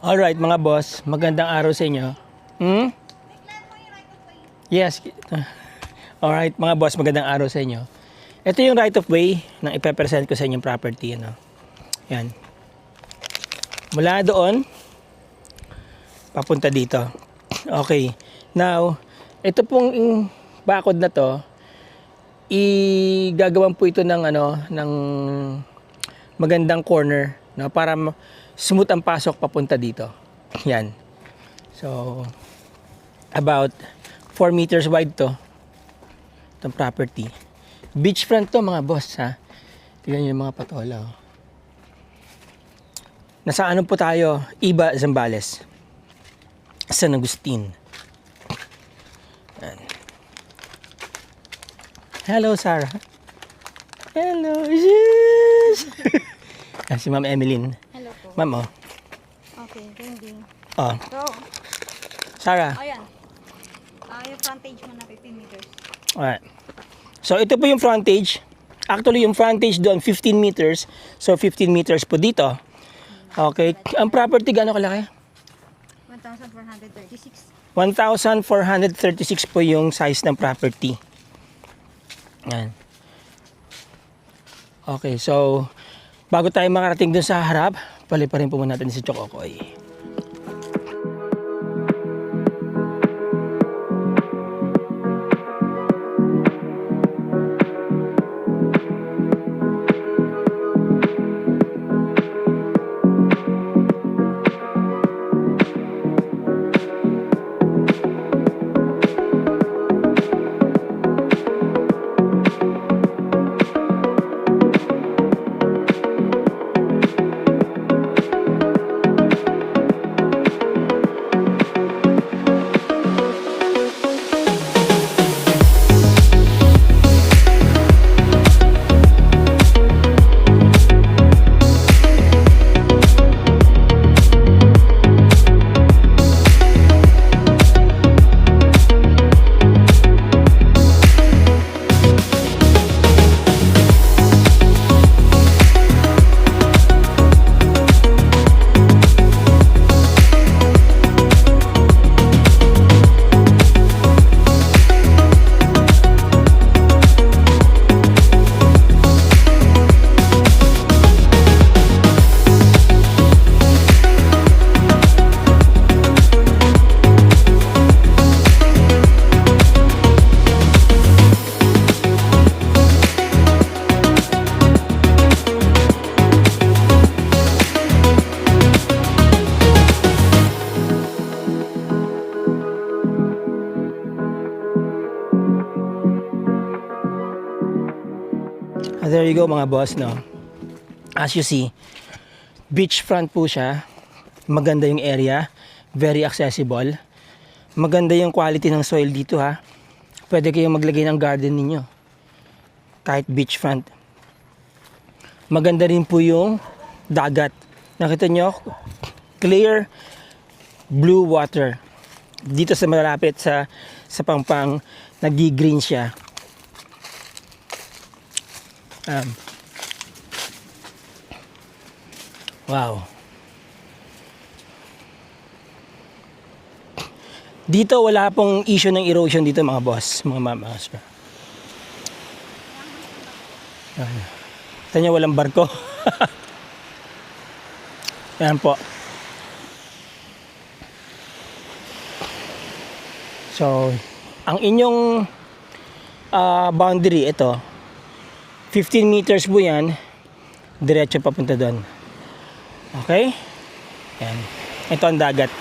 Alright mga boss, magandang araw sa inyo. Yes. Alright mga boss, magandang araw sa inyo. Ito yung right of way na ipepresent ko sa inyong property. Ano? Yan. Mula doon, papunta dito. Okay. Now, ito pong bakod na to, igagawan po ito ng ng magandang corner, no, para smooth ang pasok papunta dito. Yan. So, about 4 meters wide to. Itong property. Beachfront to mga boss, ha. Tignan nyo yung mga patola. Oh. Nasa ano po tayo? Iba, Zambales. San Agustin. Yan. Hello, Sarah. Hello. Yes. Si Ma'am Emeline. Hello po. Ma'am, oh. Okay, ringing. Oh. So, Sarah. ayan. Yung frontage mo na 15 meters. Alright. So, ito po yung frontage. Actually, yung frontage doon, 15 meters. So, 15 meters po dito. Okay. Ang property, gano'n kalaki? 1,436. 1,436 po yung size ng property. Yan. Okay, so, bago tayo makarating dun sa harap, paliparin po muna natin si Chokokoy. There you go mga boss, no? As you see, beachfront po siya. Maganda yung area. Very accessible. Maganda yung quality ng soil dito, ha. Pwede kayong maglagay ng garden ninyo. Kahit beachfront. Maganda rin po yung dagat. Nakita nyo? Clear blue water. Dito sa malapit sa Pampang, nag-green siya. Wow. Dito wala pong issue ng erosion dito mga boss, mga mama. Ito nyo, walang barko. Yan po. So, ang inyong boundary, ito, 15 meters po yan, diretso papunta doon. Okay? Yan. Ito ang dagat.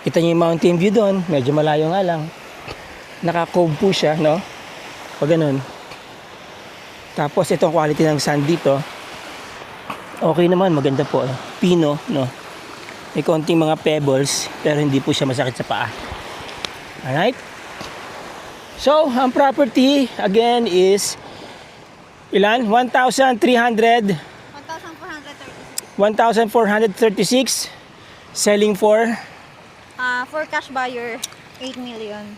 Kita nyo yung mountain view doon, medyo malayo nga lang. Naka-cove po siya, no? Pag ganun. Tapos itong quality ng sand dito, okay naman, maganda po. Pino, no? May konting mga pebbles, pero hindi po siya masakit sa paa. Alright? So, ang property, again, is ilan? 1,436. 1,436. Selling for? For cash buyer, 8 million.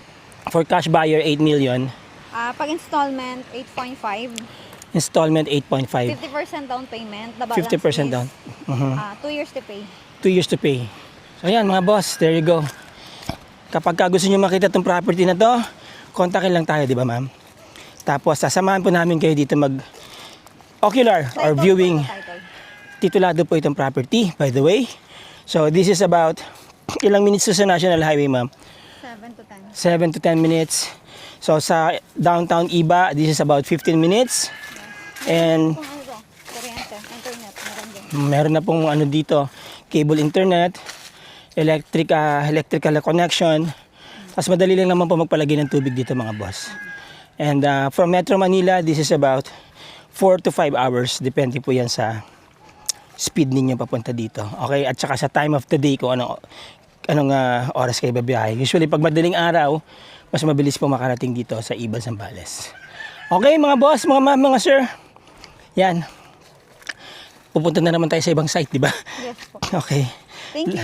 For cash buyer, 8 million. Pag installment, 8.5. Installment 8.5. 50% down payment. The balance 50% is, down. Mhm. 2 years to pay. 2 years to pay. So ayan mga boss, there you go. Kapag ka gusto nyo makita itong property na to, kontakin lang tayo, di ba ma'am? Tapos sasamahan po namin kayo dito mag ocular or Title viewing. po, title. Titulado po itong property, by the way. So this is about ilang minutes to sa National Highway ma'am? 7 to 10. 7 to 10 minutes. So sa downtown Iba, this is about 15 minutes. And Kung ano to, kuryente, internet, meron din. meron na pong ano dito, cable internet, electrical connection. Tapos madali lang naman po magpalagay ng tubig dito mga boss. And from Metro Manila, this is about 4 to 5 hours. Depende po yan sa speed ninyo papunta dito. Okay? At saka sa time of the day kung anong oras kayo babiyahe. Usually pag madaling araw, mas mabilis po makarating dito sa Iban, Zambales. Okay mga boss, mga ma'am, mga sir. Yan. Pupunta na naman tayo sa ibang site, di ba? Yes po. Okay. Thank you.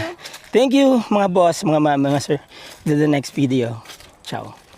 Thank you mga boss, mga ma'am, mga sir. To the next video. Ciao.